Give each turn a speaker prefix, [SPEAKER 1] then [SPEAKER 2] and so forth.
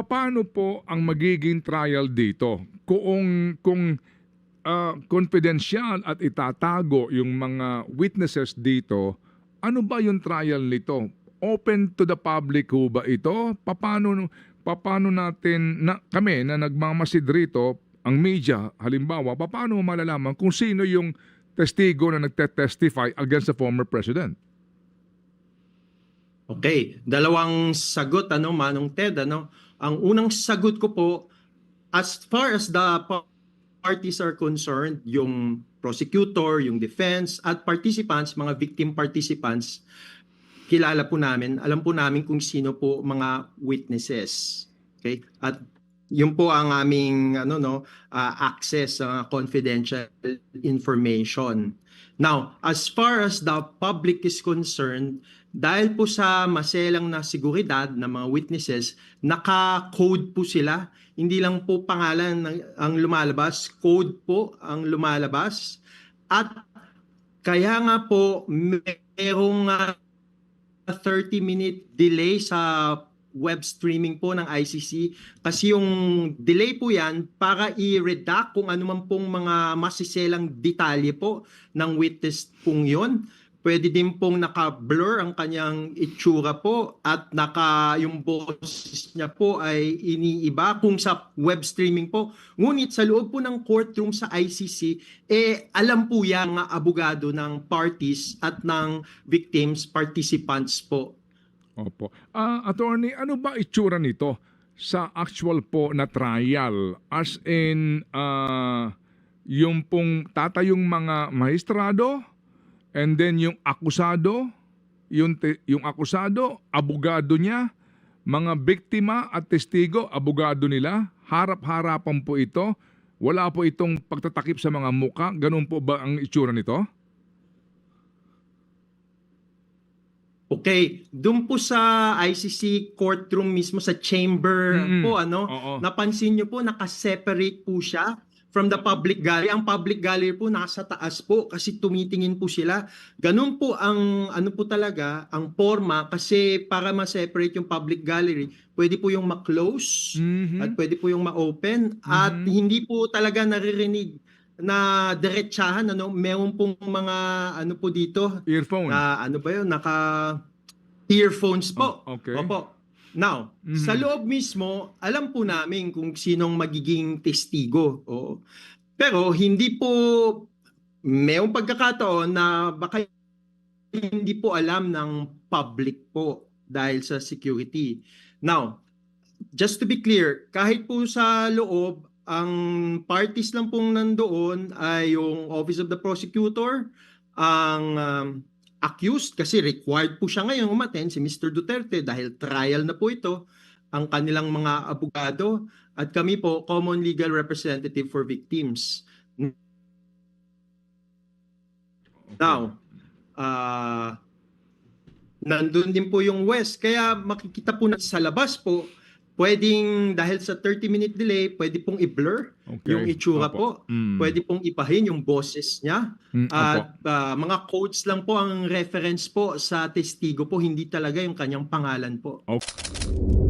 [SPEAKER 1] paano po ang magiging trial dito? Kung confidential at itatago yung mga witnesses dito, ano ba yung trial nito? Open to the public ho ba ito? Paano natin, kami na nagmamasid rito, ang media, halimbawa, paano mo malalaman kung sino yung testigo na nagte-testify against the former president?
[SPEAKER 2] Okay, dalawang sagot Manong Ted Ang unang sagot ko po, as far as the parties are concerned, yung prosecutor, yung defense at participants, mga victim participants, kilala po namin, alam po namin kung sino po mga witnesses. Okay? At yun po ang aming access sa confidential information. Now, as far as the public is concerned, dahil po sa maselang na seguridad ng mga witnesses, naka-code po sila. Hindi lang po pangalan ang lumalabas, code po ang lumalabas. At kaya nga po merong 30-minute delay sa web streaming po ng ICC kasi yung delay po yan para i-redact kung ano man pong mga masiselang detalye po ng witness pong yun. Pwede din pong naka-blur ang kanyang itsura po at yung boses niya po ay iniiba kung sa web streaming po. Ngunit sa loob po ng courtroom sa ICC, alam po yan mga abogado ng parties at ng victims, participants po.
[SPEAKER 1] Opo. Attorney, ano ba itsura nito sa actual po na trial? As in, yung pong tatayong mga maestrado, and then yung akusado, yung akusado, abogado niya, mga biktima at testigo, abogado nila, harap-harapan po ito, wala po itong pagtatakip sa mga muka, ganun po ba ang itsura nito?
[SPEAKER 2] Okay, doon po sa ICC courtroom mismo sa chamber po napansin niyo po naka-separate po siya from the public gallery. Ang public gallery po nasa taas po kasi tumitingin po sila. Ganun po ang po talaga ang forma kasi para ma-separate yung public gallery, pwede po yung ma-close at pwede po yung ma-open at hindi po talaga naririnig na diretsahan meron pong mga po dito
[SPEAKER 1] Earphone
[SPEAKER 2] na naka earphones po.
[SPEAKER 1] Okay.
[SPEAKER 2] Opo. Now, sa loob mismo, alam po namin kung sinong magiging testigo. Pero hindi po mayong pagkakataon na baka hindi po alam ng public po dahil sa security. Now, just to be clear, kahit po sa loob, ang parties lang pong nandoon ay yung Office of the Prosecutor, ang accused kasi required po siya ngayon umattend si Mr. Duterte dahil trial na po ito, ang kanilang mga abogado at kami po common legal representative for victims. Now, nandun din po yung West kaya makikita po na sa labas po pwedeng dahil sa 30-minute delay, pwede pong i-blur yung itsura po. Pwede pong ipahin yung boses niya. At mga codes lang po ang reference po sa testigo po, hindi talaga yung kanyang pangalan po.
[SPEAKER 1] Okay.